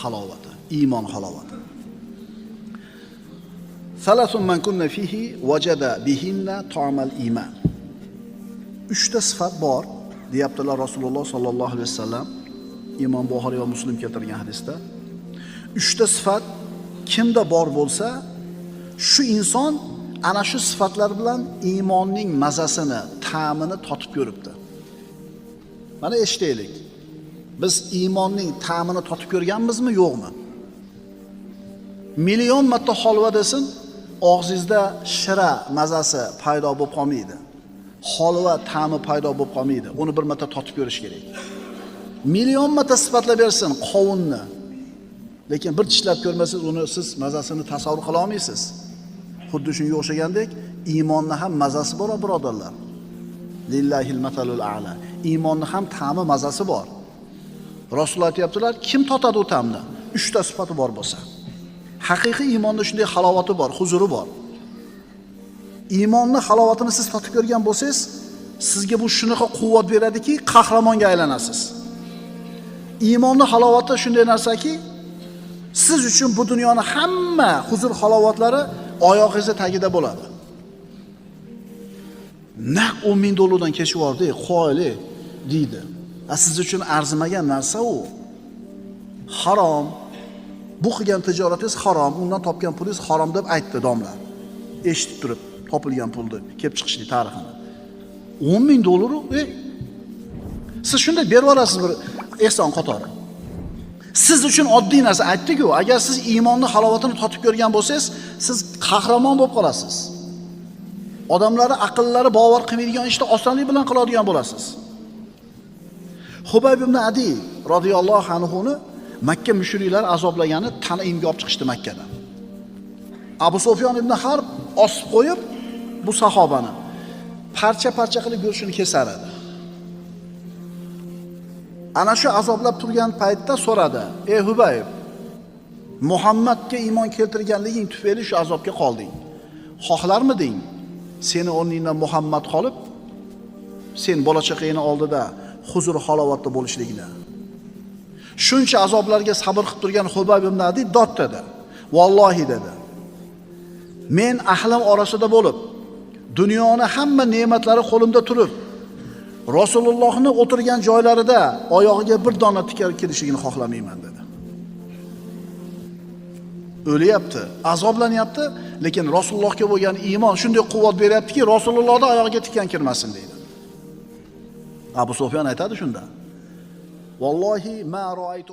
halovati, iymon halovati. Salasun man kunna fihi wajada bihinna ta'mal iman. 3 ta sifat bor, deyaptilar Rasululloh sallallohu alayhi vasallam. Imom Buxoriy va Muslim keltirgan hadisda 3 ta sifat kimda bor bo'lsa, shu inson ana shu sifatlar bilan iymonning mazasini, ta'mini totib ko'ribdi. Mana eshitaylik. Biz iymonning ta'mini totib ko'rganmizmi, yo'qmi? Million marta holva desin, og'zingizda shira mazasi paydo bo'lib qolmaydi. Holva ta'mi paydo bo'lib qolmaydi. Uni bir marta totib ko'rish kerak. Million marta sifatlab bersin qovunni. Lekin bir tishlab ko'rmasangiz, uni siz mazasini tasavvur qila olmaysiz. Xuddi shunga o'xshagandek, iymonning ham mazasi bor, birodarlar. Lillahil matalul a'la. Iymonning ham ta'mi, mazasi bor. Rasululloh aytibdilar, kim totadi u ta'mni? 3 ta sifati bor bo'lsa. Haqiqiy iymonda shunday halovati bor, huzuri bor. Iymonning halovatini siz totib ko'rgan bo'lsangiz, sizga bu shunaqa quvvat beradiki, qahramonga aylanasiz. Iymonning halovati shunday narsaki, siz uchun bu dunyoning hamma huzur halovatlari oyog'ingizning tagida bo'ladi. Naq $10,000 kechib yordi, qo'yli deydi. Siz uchun arzimagan narsa u. Harom. Bu qilgan tijoratingiz harom, undan topgan pulingiz harom deb aytdi domla. Eshitib turib, topilgan pulni kelib chiqishlik tarixini. $10,000 siz shunday berib olasiz bir ehson qatori. Siz uchun oddiy narsa aytdi-ku, agar siz iymonning halovatini totib ko'rgan bo'lsangiz, siz qahramon bo'lib qolasiz. Odamlari aqllari bavar qilmaydigan ishni osonlik bilan qiladigan bo'lasiz. Hubayb ibn Adi radhiyallohu anhu ni Makka mushriklar azoblagani tanimga olib chiqishdi Makkadan. Abu Sufyon ibn Harb osib qo'yib bu sahobani parcha-parcha qilib go'shtini kesar edi. Ana shu azoblab turgan paytda so'radi: "Ey Hubayb, Muhammadga iymon keltirganliging tufayli shu azobga qolding. Xohlarmiding seni o'rningdan Muhammad qolib, sen bola-chaqangning oldida huzur halovatda bo'lishligini?" Shuncha azoblarga sabr qilib turgan Hubayb ibn Adi dod dedi. "Vallohi" dedi. "Men ahlim orasida bo'lib, dunyoning hamma ne'matlari qo'limda turib, Rasulullohning o'tirgan joylarida oyog'iga bir dona tikar kelishligini xohlamayman" dedi. O'lyapti, azoblanyapti, lekin Rasulullohga bo'lgan iymon shunday quvvat beryaptiki, Rasulullohning oyog'iga tikan kirmasin deydi. Abu Sufyon aytadi shunda: "Vallohi ma ra'aytu